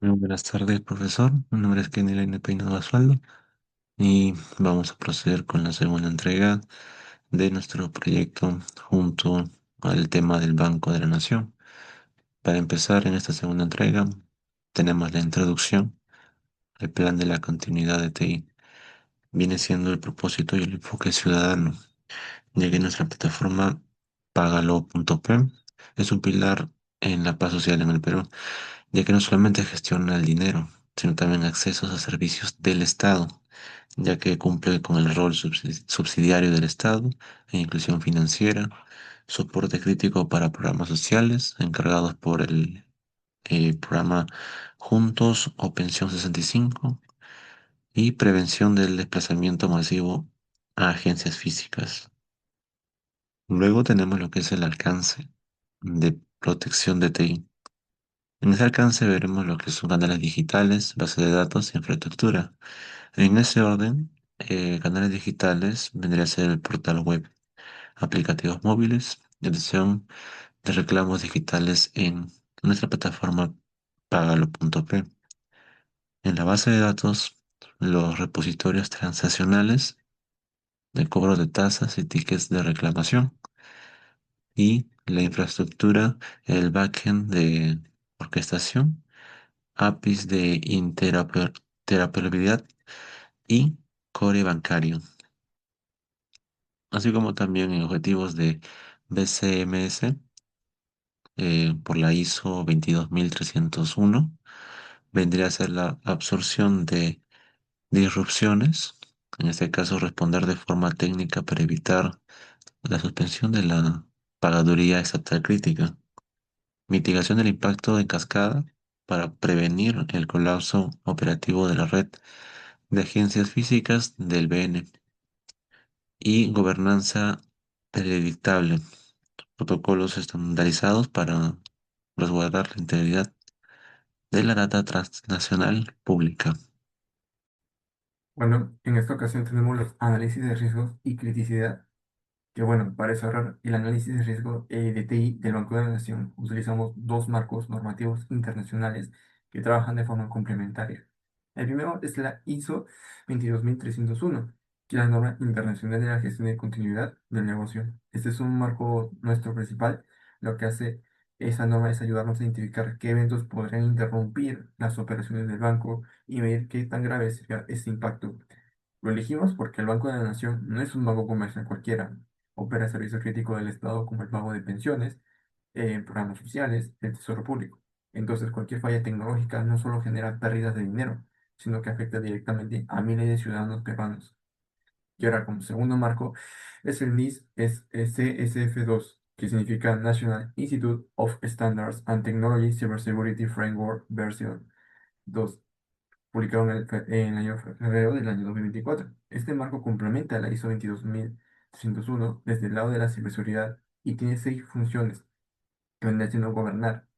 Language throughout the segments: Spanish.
Muy buenas tardes, profesor. Mi nombre es Kenny Peinado Basualdo y vamos a proceder con la segunda entrega de nuestro proyecto junto al tema del Banco de la Nación. Para empezar, en esta segunda entrega tenemos la introducción, el plan de la continuidad de TI. Viene siendo el propósito y el enfoque ciudadano, ya que nuestra plataforma Pagalo.p es un pilar en la paz social en el Perú, ya que no solamente gestiona el dinero, sino también accesos a servicios del Estado, ya que cumple con el rol subsidiario del Estado en inclusión financiera, soporte crítico para programas sociales encargados por el programa Juntos o Pensión 65 y prevención del desplazamiento masivo a agencias físicas. Luego tenemos lo que es el alcance de protección de TI. En ese alcance veremos lo que son canales digitales, base de datos e infraestructura. En ese orden, canales digitales vendría a ser el portal web, aplicativos móviles, gestión de reclamos digitales en nuestra plataforma Pagalo.p. En la base de datos, los repositorios transaccionales de cobro de tasas y tickets de reclamación y la infraestructura, el backend de orquestación, APIs de interoperabilidad y core bancario, así como también en objetivos de BCMS por la ISO 22301, vendría a ser la absorción de disrupciones, en este caso responder de forma técnica para evitar la suspensión de la pagaduría estatal crítica, mitigación del impacto en cascada para prevenir el colapso operativo de la red de agencias físicas del BN y gobernanza predictable, protocolos estandarizados para resguardar la integridad de la data transnacional pública. Bueno, en esta ocasión tenemos los análisis de riesgos y criticidad, que bueno, para desarrollar el análisis de riesgo de TI del Banco de la Nación utilizamos dos marcos normativos internacionales que trabajan de forma complementaria. El primero es la ISO 22301, que es la norma internacional de la gestión de continuidad del negocio. Este es un marco nuestro principal. Lo que hace esa norma es ayudarnos a identificar qué eventos podrían interrumpir las operaciones del banco y medir qué tan grave sería este impacto. Lo elegimos porque el Banco de la Nación no es un banco comercial cualquiera. Opera servicios críticos del Estado como el pago de pensiones, programas sociales, el tesoro público. Entonces, cualquier falla tecnológica no solo genera pérdidas de dinero, sino que afecta directamente a miles de ciudadanos peruanos. Y ahora, como segundo marco, es el NIS es CSF2, que significa National Institute of Standards and Technology Cybersecurity Framework Version 2, publicado en el año febrero del año 2024. Este marco complementa la ISO 22301 desde el lado de la ciberseguridad y tiene seis funciones que vendrían siendo gobernar,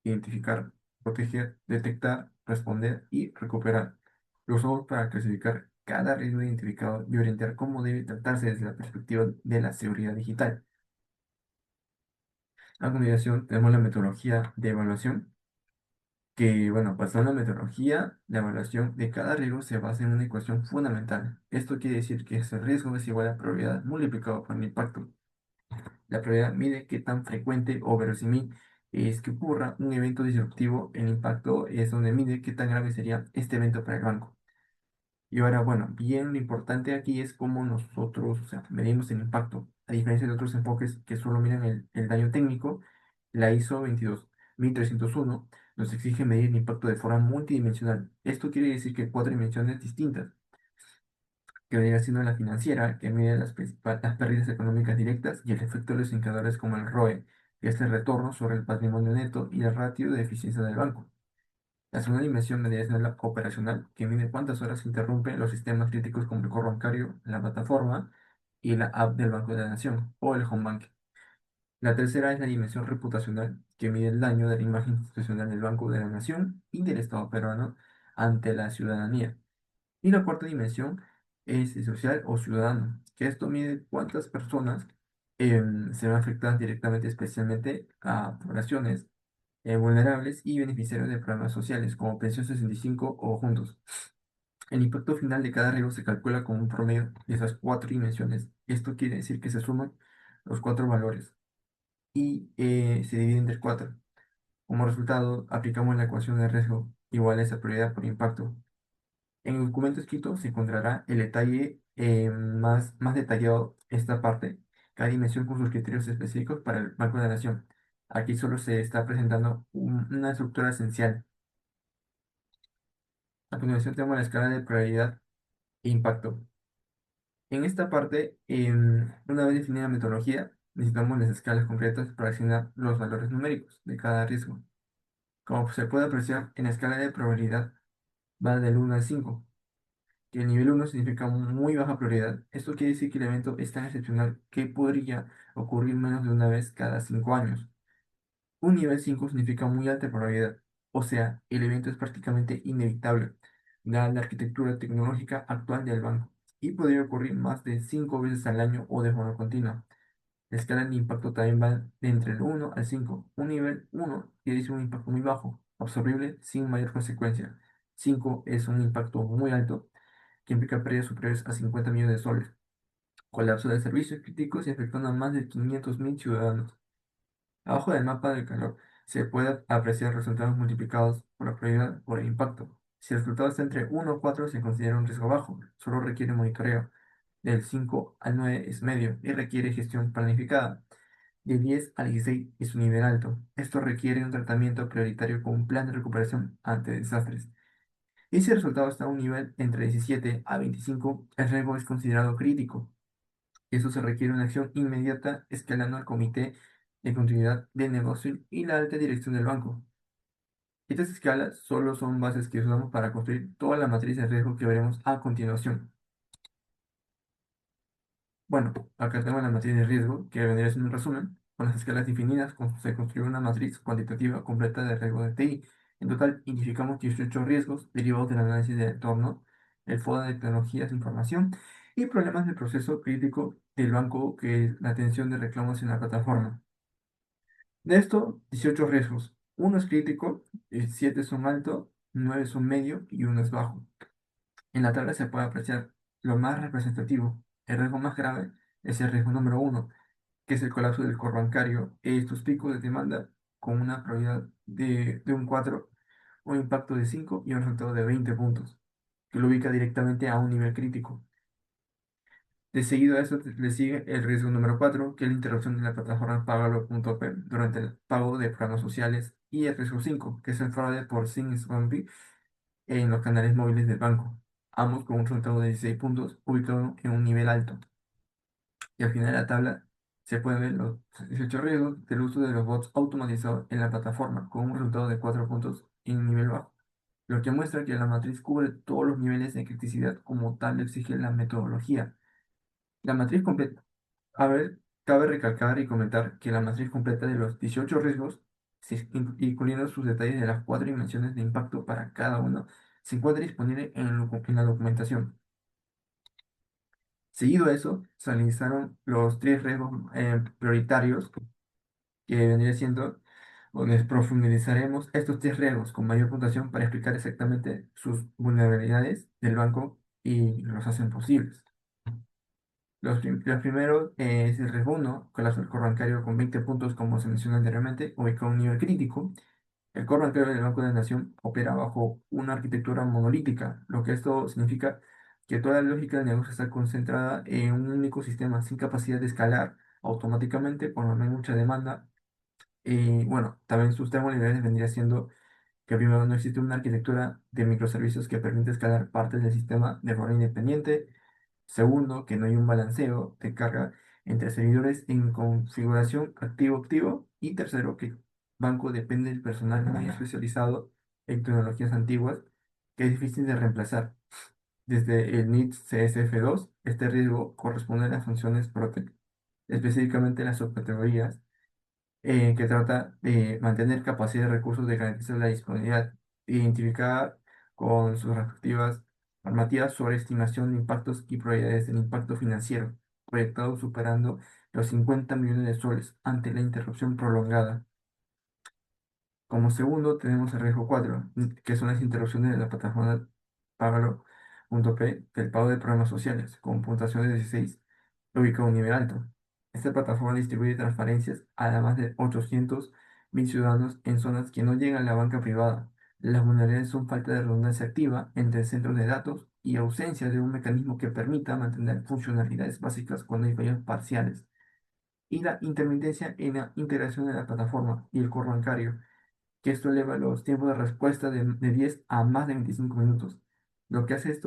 identificar, proteger, detectar, responder y recuperar. Lo usamos para clasificar cada riesgo identificado y orientar cómo debe tratarse desde la perspectiva de la seguridad digital. A continuación, tenemos la metodología de evaluación, que, bueno, basada en la metodología, la evaluación de cada riesgo se basa en una ecuación fundamental. Esto quiere decir que ese riesgo es igual a probabilidad multiplicado por el impacto. La probabilidad mide qué tan frecuente o verosímil es que ocurra un evento disruptivo. El impacto es donde mide qué tan grave sería este evento para el banco. Y ahora, bueno, bien lo importante aquí es cómo nosotros, o sea, medimos el impacto. A diferencia de otros enfoques que solo miran el daño técnico, la ISO 22301 nos exige medir el impacto de forma multidimensional. Esto quiere decir que cuatro dimensiones distintas, que vendría siendo la financiera, que mide las pérdidas económicas directas y el efecto de los indicadores como el ROE, que es el retorno sobre el patrimonio neto y el ratio de eficiencia del banco. La segunda dimensión vendría siendo la operacional, que mide cuántas horas se interrumpen los sistemas críticos como el correo bancario, la plataforma y la app del Banco de la Nación o el home banking. La tercera es la dimensión reputacional, que mide el daño de la imagen institucional del Banco de la Nación y del Estado peruano ante la ciudadanía. Y la cuarta dimensión es el social o ciudadano, que esto mide cuántas personas se ven afectadas directamente, especialmente a poblaciones vulnerables y beneficiarios de programas sociales, como Pensión 65 o Juntos. El impacto final de cada riesgo se calcula con un promedio de esas cuatro dimensiones. Esto quiere decir que se suman los cuatro valores y se divide entre cuatro. Como resultado, aplicamos la ecuación de riesgo igual a esa prioridad por impacto. En el documento escrito se encontrará el detalle más detallado esta parte, cada dimensión con sus criterios específicos para el Banco de la Nación. Aquí solo se está presentando una estructura esencial. A continuación tenemos la escala de probabilidad e impacto. En esta parte, una vez definida la metodología, necesitamos las escalas concretas para asignar los valores numéricos de cada riesgo. Como se puede apreciar, en la escala de probabilidad va del 1 al 5, que el nivel 1 significa muy baja prioridad. Esto quiere decir que el evento es tan excepcional que podría ocurrir menos de una vez cada 5 años. Un nivel 5 significa muy alta probabilidad, o sea, el evento es prácticamente inevitable, dada la arquitectura tecnológica actual del banco, y podría ocurrir más de 5 veces al año o de forma continua. La escala de impacto también va de entre el 1 al 5. Un nivel 1 quiere decir un impacto muy bajo, absorbible sin mayor consecuencia. 5 es un impacto muy alto, que implica pérdidas superiores a 50 millones de soles, colapso de servicios críticos y afectando a más de 500.000 ciudadanos. Abajo del mapa del calor se puede apreciar resultados multiplicados por la probabilidad por el impacto. Si el resultado está entre 1 o 4 se considera un riesgo bajo, solo requiere monitoreo. Del 5 al 9 es medio y requiere gestión planificada. De 10 a 16 es un nivel alto. Esto requiere un tratamiento prioritario con un plan de recuperación ante desastres. Y si el resultado está a un nivel entre 17 a 25, el riesgo es considerado crítico. Eso se requiere una acción inmediata escalando al comité de continuidad del negocio y la alta dirección del banco. Estas escalas solo son bases que usamos para construir toda la matriz de riesgo que veremos a continuación. Bueno, acá tenemos la matriz de riesgo, que vendría siendo un resumen. Con las escalas definidas, se construye una matriz cuantitativa completa de riesgo de TI. En total, identificamos 18 riesgos derivados del análisis de entorno, el FODA de tecnologías de información y problemas del proceso crítico del banco, que es la atención de reclamos en la plataforma. De esto, 18 riesgos. Uno es crítico, 7 son alto, 9 son medio y uno es bajo. En la tabla se puede apreciar lo más representativo. El riesgo más grave es el riesgo número uno, que es el colapso del core bancario. Estos picos de demanda con una probabilidad de un 4, un impacto de 5 y un resultado de 20 puntos, que lo ubica directamente a un nivel crítico. De seguido a eso le sigue el riesgo número 4, que es la interrupción de la plataforma Pagalo.p durante el pago de programas sociales. Y el riesgo 5, que es el fraude por SIM Swampy en los canales móviles del banco, ambos con un resultado de 16 puntos, ubicado en un nivel alto. Y al final de la tabla se pueden ver los 18 riesgos del uso de los bots automatizados en la plataforma, con un resultado de 4 puntos en nivel bajo, lo que muestra que la matriz cubre todos los niveles de criticidad como tal lo exige la metodología. La matriz completa. A ver, cabe recalcar y comentar que la matriz completa de los 18 riesgos, incluyendo sus detalles de las cuatro dimensiones de impacto para cada uno, se encuentra disponible en la documentación. Seguido a eso, se analizaron los tres riesgos prioritarios que vendría siendo, donde profundizaremos estos tres riesgos con mayor puntuación para explicar exactamente sus vulnerabilidades del banco y los hacen posibles. Los primeros es el riesgo 1, colapso del core bancario con 20 puntos, como se mencionó anteriormente, ubicado a un nivel crítico. El core bancario del Banco de la Nación opera bajo una arquitectura monolítica, lo que esto significa que toda la lógica del negocio está concentrada en un único sistema sin capacidad de escalar automáticamente cuando no hay mucha demanda. Y bueno, también sus termodinámicas vendría siendo que primero no existe una arquitectura de microservicios que permite escalar partes del sistema de forma independiente. Segundo, que no hay un balanceo de carga entre servidores en configuración activo-activo. Y tercero, que el banco depende del personal muy especializado en tecnologías antiguas que es difícil de reemplazar. Desde el NIT CSF2, este riesgo corresponde a las funciones Protect, específicamente las subcategorías que trata de mantener capacidad de recursos de garantizar la disponibilidad, identificada con sus respectivas normativas sobre estimación de impactos y probabilidades del impacto financiero, proyectado superando los 50 millones de soles ante la interrupción prolongada. Como segundo tenemos el riesgo 4, que son las interrupciones de la plataforma Pagalo.p del pago de programas sociales, con puntuación de 16, ubicado a un nivel alto. Esta plataforma distribuye transparencias a más de 800.000 ciudadanos en zonas que no llegan a la banca privada. Las vulnerabilidades son falta de redundancia activa entre centros de datos y ausencia de un mecanismo que permita mantener funcionalidades básicas cuando hay fallos parciales. Y la intermitencia en la integración de la plataforma y el core bancario, que esto eleva los tiempos de respuesta de 10 a más de 25 minutos. Lo que hace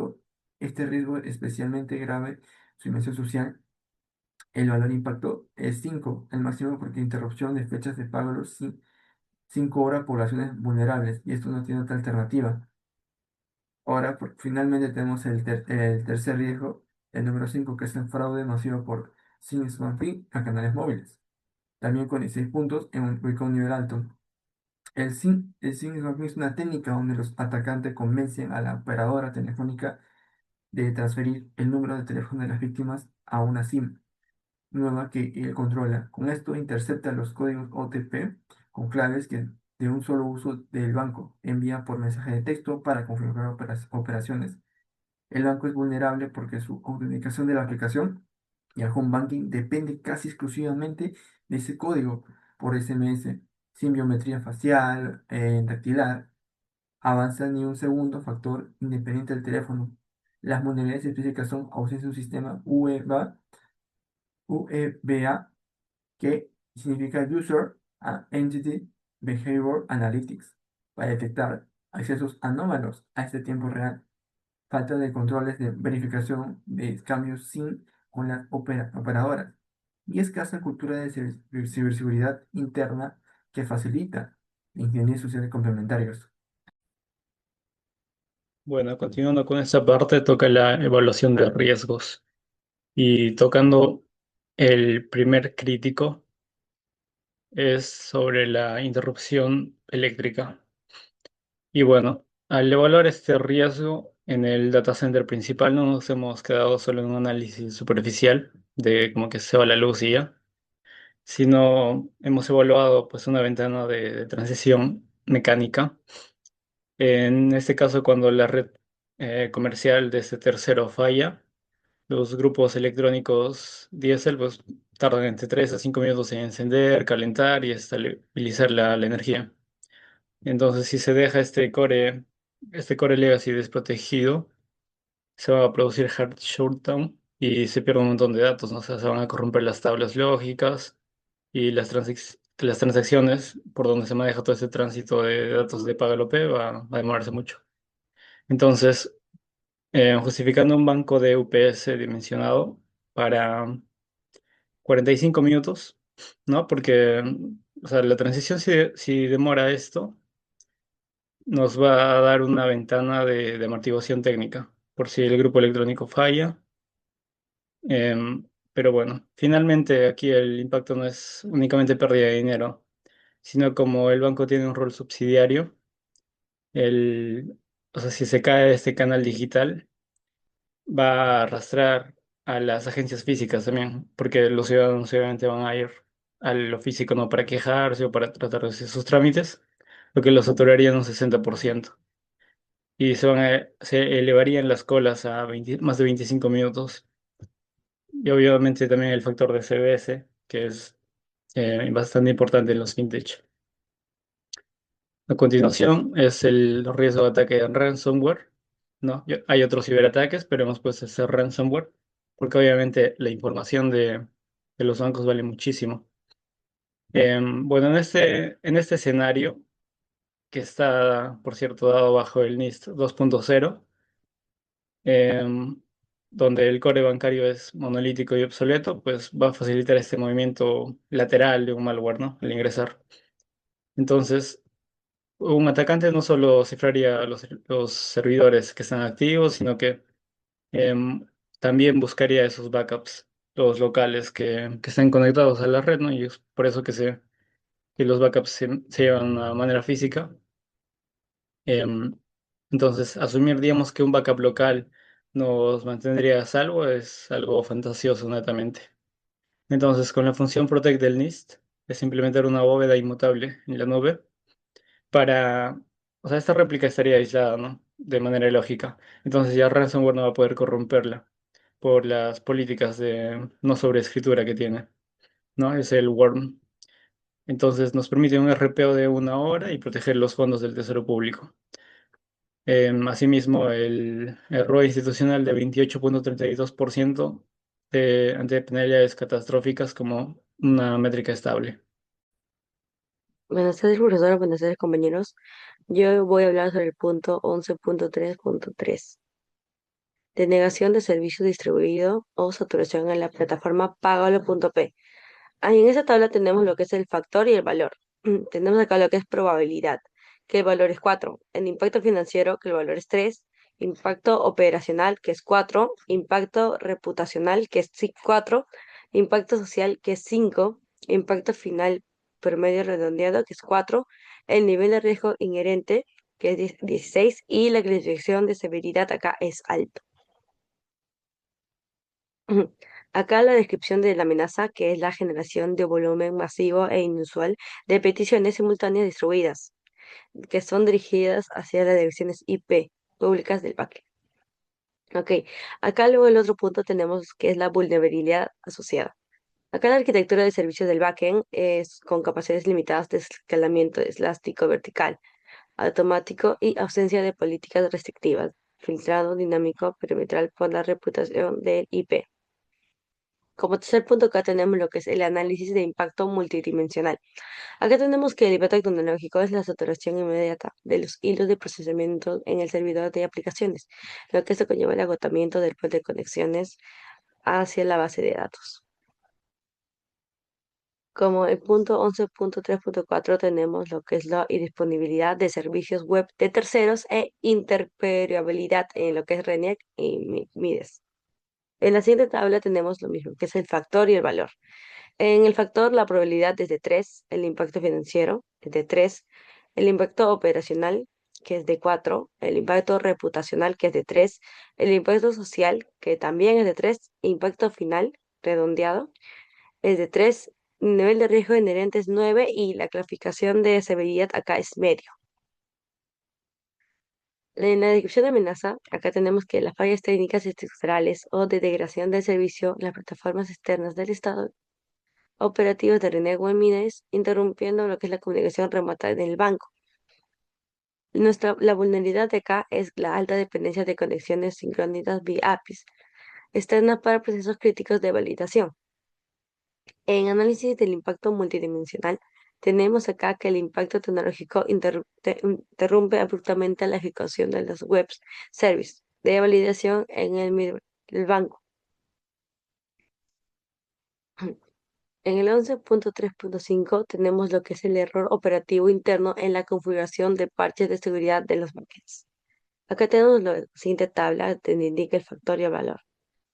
este riesgo especialmente grave, su dimensión social, el valor de impacto es 5 el máximo porque interrupción de fechas de pago los 5 horas poblaciones vulnerables, y esto no tiene otra alternativa. Ahora, finalmente tenemos el tercer riesgo, el número 5 que es el fraude masivo por SIM swapping a canales móviles, también con 16 puntos en un nivel alto. El SIM swapping es una técnica donde los atacantes convencen a la operadora telefónica de transferir el número de teléfono de las víctimas a una SIM nueva que él controla. Con esto intercepta los códigos OTP con claves que de un solo uso del banco envía por mensaje de texto para configurar operaciones. El banco es vulnerable porque su autenticación de la aplicación y el home banking depende casi exclusivamente de ese código por SMS, sin biometría facial, dactilar, avanza ni un segundo factor independiente del teléfono. Las vulnerabilidades específicas son ausencia de un sistema UEBA, que significa User and Entity Behavior Analytics, para detectar accesos anómalos a este tiempo real, falta de controles de verificación de cambios SIM con las operadoras y escasa cultura de ciberseguridad interna que facilita la ingeniería social complementarios. Bueno, continuando con esta parte, toca la evaluación de riesgos. Y tocando el primer crítico, es sobre la interrupción eléctrica. Y bueno, al evaluar este riesgo en el data center principal, no nos hemos quedado solo en un análisis superficial de como que se va la luz y ya, sino hemos evaluado pues una ventana de transición mecánica. En este caso, cuando la red comercial de este tercero falla, los grupos electrónicos diésel pues, tardan entre 3 a 5 minutos en encender, calentar y estabilizar la energía. Entonces, si se deja este core legacy desprotegido, se va a producir hard shutdown y se pierde un montón de datos, ¿no? O sea, se van a corromper las tablas lógicas y las transacciones por donde se maneja todo ese tránsito de datos de Pagalope va a demorarse mucho. Entonces, justificando un banco de UPS dimensionado para 45 minutos, ¿no? Porque, o sea, la transición, si demora esto, nos va a dar una ventana de amortiguación técnica, por si el grupo electrónico falla. Pero bueno, finalmente aquí el impacto no es únicamente pérdida de dinero, sino como el banco tiene un rol subsidiario, el, o sea, si se cae este canal digital, va a arrastrar a las agencias físicas también, porque los ciudadanos obviamente van a ir a lo físico no para quejarse o para tratar de hacer sus trámites, lo que los saturaría en un 60%. Y se elevarían las colas a más de 25 minutos. Y obviamente también el factor de CBS, que es bastante importante en los fintech. A continuación es el riesgo de ataque de ransomware. ¿No? Hay otros ciberataques, pero hemos puesto ese ransomware, porque obviamente la información de los bancos vale muchísimo. Bueno, en este escenario, que está, por cierto, dado bajo el NIST 2.0, em, donde el core bancario es monolítico y obsoleto, pues va a facilitar este movimiento lateral de un malware, ¿no? Al ingresar. Entonces, un atacante no solo cifraría los servidores que están activos, sino que em, también buscaría esos backups, los locales que estén conectados a la red, ¿no? Y es por eso que los backups se llevan de manera física. Em, entonces, asumir, digamos, que un backup local nos mantendría a salvo es algo fantasioso, netamente. Entonces, con la función protect del NIST, es implementar una bóveda inmutable en la nube para, o sea, esta réplica estaría aislada, ¿no? De manera lógica. Entonces ya ransomware no va a poder corromperla por las políticas de no sobreescritura que tiene, ¿no? Es el worm. Entonces nos permite un RPO de 1 hora y proteger los fondos del Tesoro Público. Asimismo, el error institucional de 28,32% ante penalidades catastróficas como una métrica estable. Buenas tardes, profesora. Buenas tardes, compañeros. Yo voy a hablar sobre el punto 11.3.3. Denegación de servicio distribuido o saturación en la plataforma Págalo.p. Ahí en esta tabla tenemos lo que es el factor y el valor. Tenemos acá lo que es probabilidad, que el valor es 4. El impacto financiero, que el valor es 3. Impacto operacional, que es 4. Impacto reputacional, que es 4. Impacto social, que es 5. Impacto final promedio redondeado, que es 4. El nivel de riesgo inherente, que es 16. Y la clasificación de severidad acá es alto. Ujú. Acá la descripción de la amenaza, que es la generación de volumen masivo e inusual de peticiones simultáneas distribuidas, que son dirigidas hacia las direcciones IP públicas del paquete. Ok, acá luego el otro punto tenemos que es la vulnerabilidad asociada. Acá la arquitectura de servicios del backend es con capacidades limitadas de escalamiento elástico vertical, automático y ausencia de políticas restrictivas, filtrado dinámico perimetral por la reputación del IP. Como tercer punto, acá tenemos lo que es el análisis de impacto multidimensional. Acá tenemos que el impacto tecnológico es la saturación inmediata de los hilos de procesamiento en el servidor de aplicaciones, lo que esto conlleva el agotamiento del pool de conexiones hacia la base de datos. Como el punto 11.3.4 tenemos lo que es la indisponibilidad de servicios web de terceros e interoperabilidad en lo que es RENIAC y MIDES. En la siguiente tabla tenemos lo mismo, que es el factor y el valor. En el factor, la probabilidad es de 3, el impacto financiero es de 3, el impacto operacional, que es de 4, el impacto reputacional, que es de 3, el impacto social, que también es de 3, impacto final, redondeado, es de 3, nivel de riesgo inherente es 9 y la clasificación de severidad acá es medio. En la descripción de amenaza, acá tenemos que las fallas técnicas estructurales o de degradación del servicio en las plataformas externas del Estado operativos de René Guamines, interrumpiendo lo que es la comunicación remota en el banco. La vulnerabilidad de acá es la alta dependencia de conexiones sincrónicas vía APIs, externas para procesos críticos de validación. En análisis del impacto multidimensional, tenemos acá que el impacto tecnológico interrumpe abruptamente la ejecución de los web service de validación en el banco. En el 11.3.5 tenemos lo que es el error operativo interno en la configuración de parches de seguridad de los backends. Acá tenemos la siguiente tabla donde indica el factor y el valor.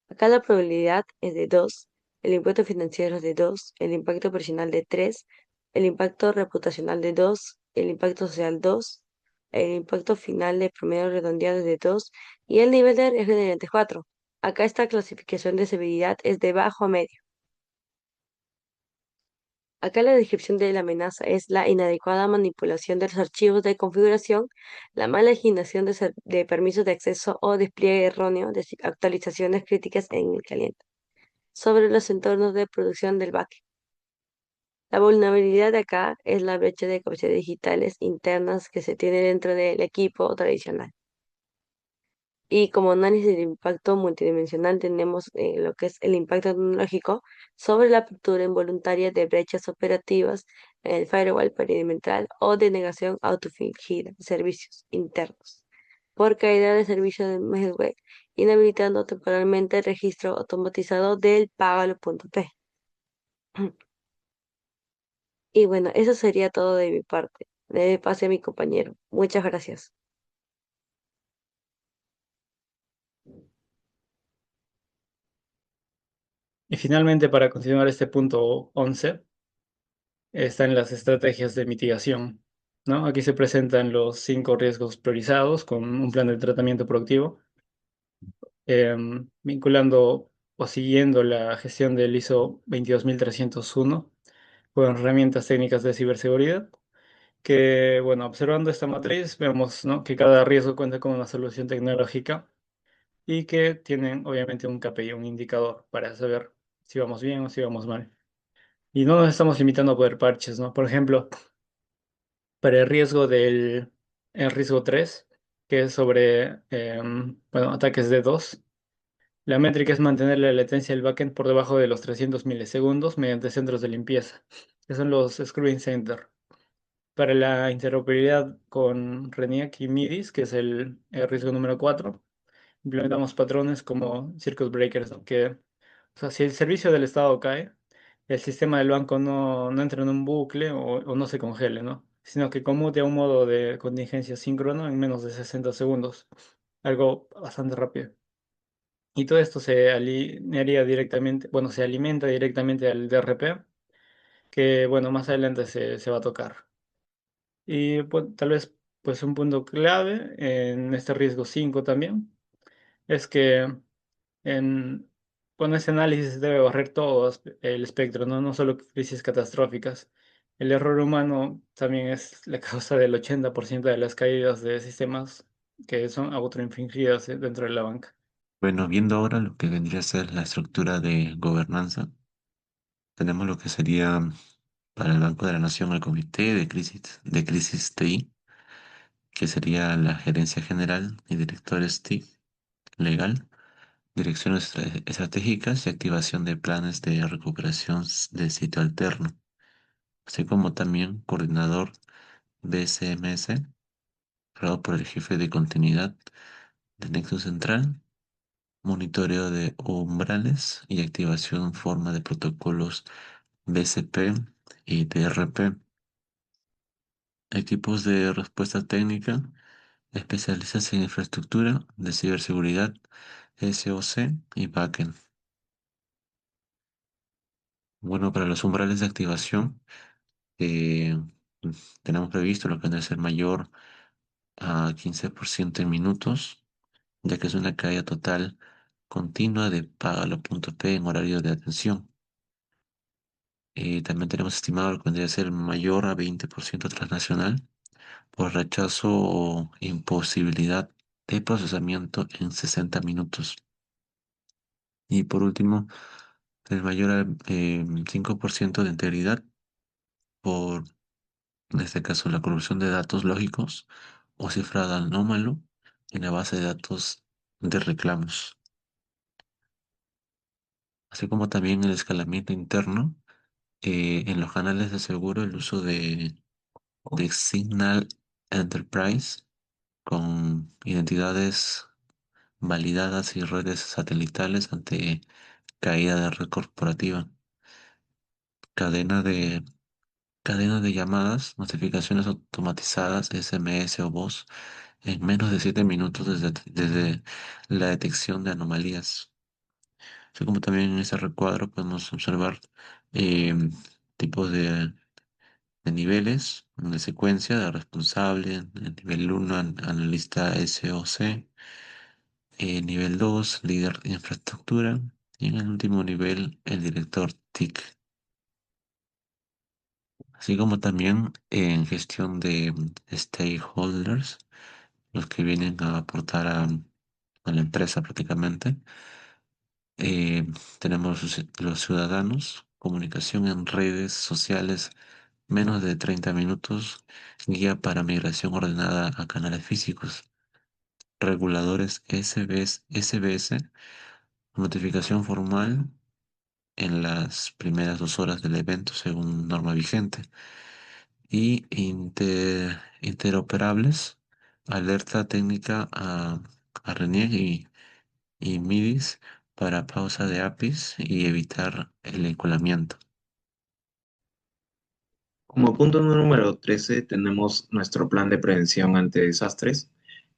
Acá la probabilidad es de 2, el impacto financiero es de 2, el impacto personal de 3, el impacto reputacional de 2, el impacto social 2, el impacto final de promedio redondeado es de 2 y el nivel de riesgo de 4. Acá esta clasificación de severidad es de bajo a medio. Acá la descripción de la amenaza es la inadecuada manipulación de los archivos de configuración, la mala asignación de permisos de acceso o despliegue erróneo de actualizaciones críticas en el cliente sobre los entornos de producción del backend. La vulnerabilidad de acá es la brecha de capacidades digitales internas que se tiene dentro del equipo tradicional. Y como análisis de impacto multidimensional tenemos lo que es el impacto tecnológico sobre la apertura involuntaria de brechas operativas en el firewall perimetral o denegación autofingida de servicios internos por caída de servicios de web, inhabilitando temporalmente el registro automatizado del Págalo.p. Y bueno, eso sería todo de mi parte. Le pase a mi compañero. Muchas gracias. Y finalmente, para continuar este punto 11, están las estrategias de mitigación, ¿no? Aquí se presentan los 5 riesgos priorizados con un plan de tratamiento proactivo, vinculando o siguiendo la gestión del ISO 22301 con herramientas técnicas de ciberseguridad que, bueno, observando esta matriz, vemos, ¿no?, que cada riesgo cuenta con una solución tecnológica y que tienen, obviamente, un KPI, un indicador para saber si vamos bien o si vamos mal. Y no nos estamos limitando a poner parches, ¿no? Por ejemplo, para el riesgo 3, que es sobre, bueno, ataques de 2. La métrica es mantener la latencia del backend por debajo de los 300 milisegundos mediante centros de limpieza, que son los Screwing Center. Para la interoperabilidad con RENIAC y MIDIS, que es el riesgo número 4, implementamos patrones como circuit breakers, ¿no? Que, o sea, si el servicio del estado cae, el sistema del banco no entra en un bucle o no se congele, ¿no? Sino que conmute a un modo de contingencia síncrono en menos de 60 segundos, algo bastante rápido. Y todo esto se alinearía directamente, bueno, se alimenta directamente al DRP, que, bueno, más adelante se va a tocar. Y pues, tal vez, pues un punto clave en este riesgo 5 también es que en, con ese análisis debe barrer todo el espectro, ¿no? No solo crisis catastróficas. El error humano también es la causa del 80% de las caídas de sistemas que son autoinfligidas dentro de la banca. Bueno, viendo ahora lo que vendría a ser la estructura de gobernanza, tenemos lo que sería para el Banco de la Nación el Comité de Crisis TI, que sería la Gerencia General y Directores TI Legal, direcciones estratégicas y activación de planes de recuperación de sitio alterno, así como también coordinador BCMS, creado por el jefe de continuidad de Nexo Central, monitoreo de umbrales y activación en forma de protocolos BCP y DRP, equipos de respuesta técnica especialistas en infraestructura de ciberseguridad, SOC y backend. Bueno, para los umbrales de activación, eh, tenemos previsto lo que debe ser mayor a 15% en minutos, ya que es una caída total continua de Pagalo.p en horario de atención. También tenemos estimado lo que vendría a ser mayor a 20% transnacional por rechazo o imposibilidad de procesamiento en 60 minutos. Y por último, el mayor a 5% de integridad por, en este caso, la corrupción de datos lógicos o cifrado anómalo en la base de datos de reclamos, así como también el escalamiento interno en los canales de seguro, el uso de Signal Enterprise con identidades validadas y redes satelitales ante caída de red corporativa, cadena de cadena de llamadas, notificaciones automatizadas, SMS o voz en menos de 7 minutos desde la detección de anomalías. Así como también en ese recuadro podemos observar eh, tipos de niveles de secuencia de responsable, el nivel 1 analista SOC, nivel 2 líder de infraestructura y en el último nivel el director TIC. Así como también en gestión de stakeholders, los que vienen a aportar a la empresa prácticamente. Eh, tenemos los ciudadanos, comunicación en redes sociales, menos de 30 minutos, guía para migración ordenada a canales físicos, reguladores SBS, notificación formal en las primeras 2 horas del evento según norma vigente y interoperables, alerta técnica a RENIEC y MIDIS para pausa de APIs y evitar el encolamiento. Como punto número 13 tenemos nuestro plan de prevención ante desastres.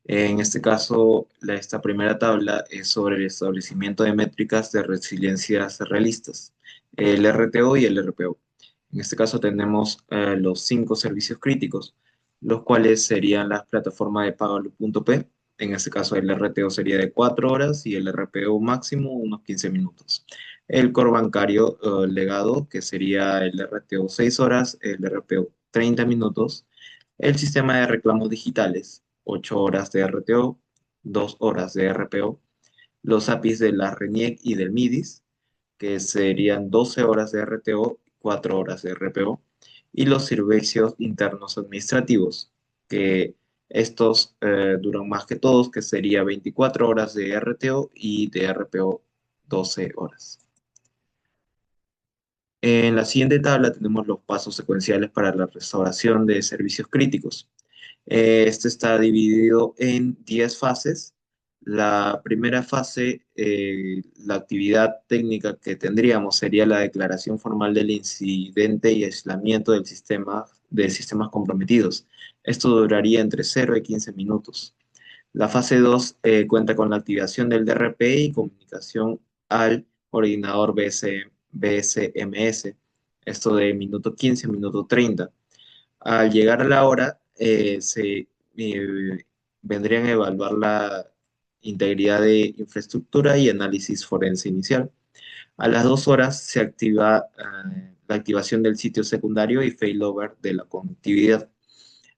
En este caso, esta primera tabla es sobre el establecimiento de métricas de resiliencias realistas, el RTO y el RPO. En este caso tenemos los 5 servicios críticos, los cuales serían las plataformas de Pagalo.p. En este caso el RTO sería de 4 horas y el RPO máximo unos 15 minutos. El core bancario legado, que sería el RTO 6 horas, el RPO 30 minutos, El sistema de reclamos digitales, 8 horas de RTO, 2 horas de RPO, los APIs de la RENIEC y del MIDIS, que serían 12 horas de RTO, 4 horas de RPO, y los servicios internos administrativos, que estos duran más que todos, que sería 24 horas de RTO y de RPO 12 horas. En la siguiente tabla tenemos los pasos secuenciales para la restauración de servicios críticos. Este está dividido en 10 fases. La primera fase, la actividad técnica que tendríamos sería la declaración formal del incidente y aislamiento del sistema, de sistemas comprometidos. Esto duraría entre 0 y 15 minutos. La fase 2 cuenta con la activación del DRP y comunicación al coordinador BSMS, esto de minuto 15 a minuto 30. Al llegar a la hora, vendrían a evaluar la integridad de infraestructura y análisis forense inicial. A las 2 horas se activa la activación del sitio secundario y failover de la conectividad.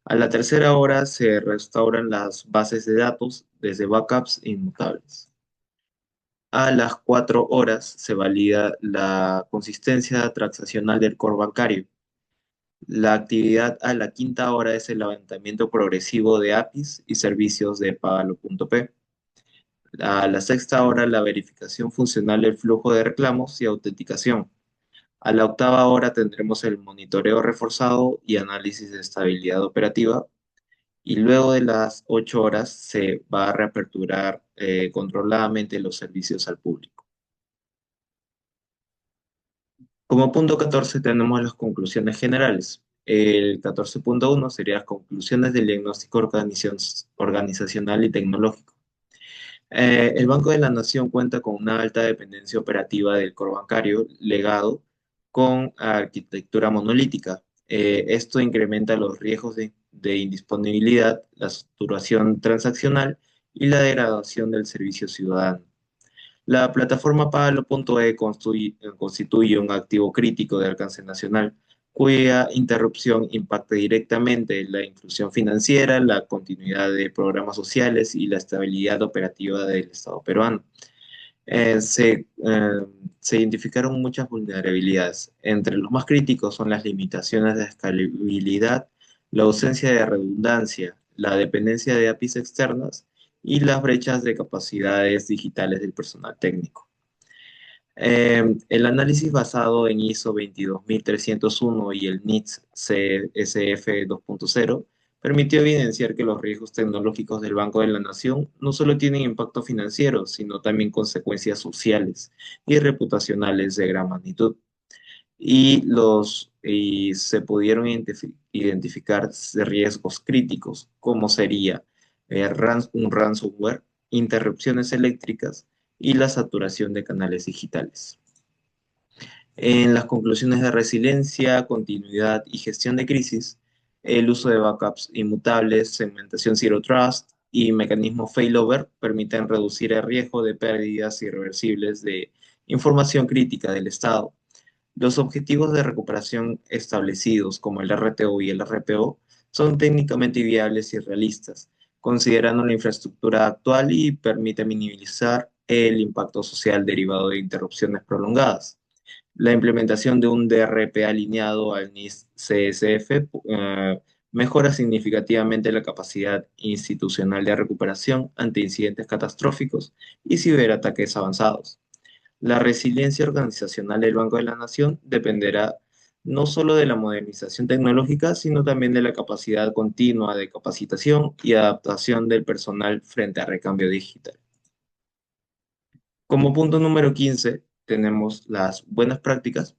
A la tercera hora se restauran las bases de datos desde backups inmutables. A las 4 horas se valida la consistencia transaccional del core bancario. La actividad a la quinta hora es el levantamiento progresivo de APIs y servicios de Pagalo.p. A la sexta hora, la verificación funcional del flujo de reclamos y autenticación. A la octava hora tendremos el monitoreo reforzado y análisis de estabilidad operativa. Y luego de las 8 horas se va a reaperturar controladamente los servicios al público. Como punto 14 tenemos las conclusiones generales. El 14.1 sería las conclusiones del diagnóstico organizacional y tecnológico. El Banco de la Nación cuenta con una alta dependencia operativa del core bancario legado con arquitectura monolítica. Esto incrementa los riesgos de indisponibilidad, la saturación transaccional y la degradación del servicio ciudadano. La plataforma Pagalo.e constituye un activo crítico de alcance nacional, cuya interrupción impacta directamente la inclusión financiera, la continuidad de programas sociales y la estabilidad operativa del Estado peruano. Se identificaron muchas vulnerabilidades. Entre los más críticos son las limitaciones de escalabilidad, la ausencia de redundancia, la dependencia de APIs externas y las brechas de capacidades digitales del personal técnico. El análisis basado en ISO 22301 y el NIST CSF 2.0 permitió evidenciar que los riesgos tecnológicos del Banco de la Nación no solo tienen impacto financiero, sino también consecuencias sociales y reputacionales de gran magnitud. Y se pudieron identificar riesgos críticos, como sería un ransomware, interrupciones eléctricas y la saturación de canales digitales. En las conclusiones de resiliencia, continuidad y gestión de crisis, el uso de backups inmutables, segmentación Zero Trust y mecanismos failover permiten reducir el riesgo de pérdidas irreversibles de información crítica del Estado. Los objetivos de recuperación establecidos, como el RTO y el RPO, son técnicamente viables y realistas, considerando la infraestructura actual y permite minimizar el impacto social derivado de interrupciones prolongadas. La implementación de un DRP alineado al NIST-CSF mejora significativamente la capacidad institucional de recuperación ante incidentes catastróficos y ciberataques avanzados. La resiliencia organizacional del Banco de la Nación dependerá no solo de la modernización tecnológica, sino también de la capacidad continua de capacitación y adaptación del personal frente al recambio digital. Como punto número 15, tenemos las buenas prácticas.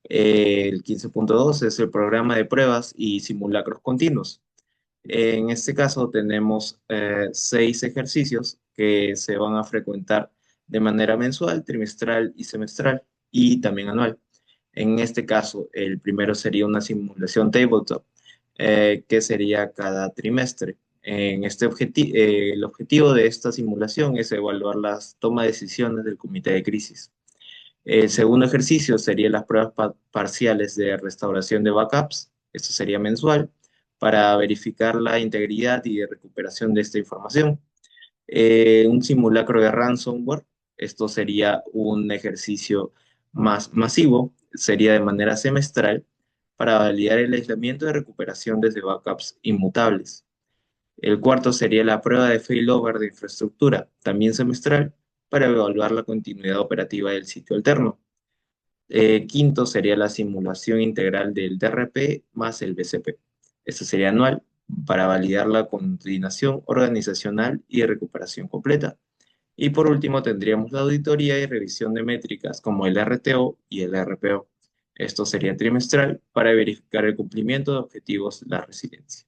El 15.2 es el programa de pruebas y simulacros continuos. En este caso tenemos 6 ejercicios que se van a frecuentar de manera mensual, trimestral y semestral y también anual. En este caso, el primero sería una simulación tabletop, que sería cada trimestre. El objetivo de esta simulación es evaluar las tomas de decisiones del comité de crisis. El segundo ejercicio sería las pruebas parciales de restauración de backups. Esto sería mensual. para verificar la integridad y recuperación de esta información. Un simulacro de ransomware, esto sería un ejercicio más masivo, sería de manera semestral para validar el aislamiento de recuperación desde backups inmutables. El cuarto sería la prueba de failover de infraestructura, también semestral, para evaluar la continuidad operativa del sitio alterno. Quinto sería la simulación integral del DRP más el BCP. Esto sería anual para validar la coordinación organizacional y recuperación completa. Y por último tendríamos la auditoría y revisión de métricas como el RTO y el RPO. Esto sería trimestral para verificar el cumplimiento de objetivos de la resiliencia.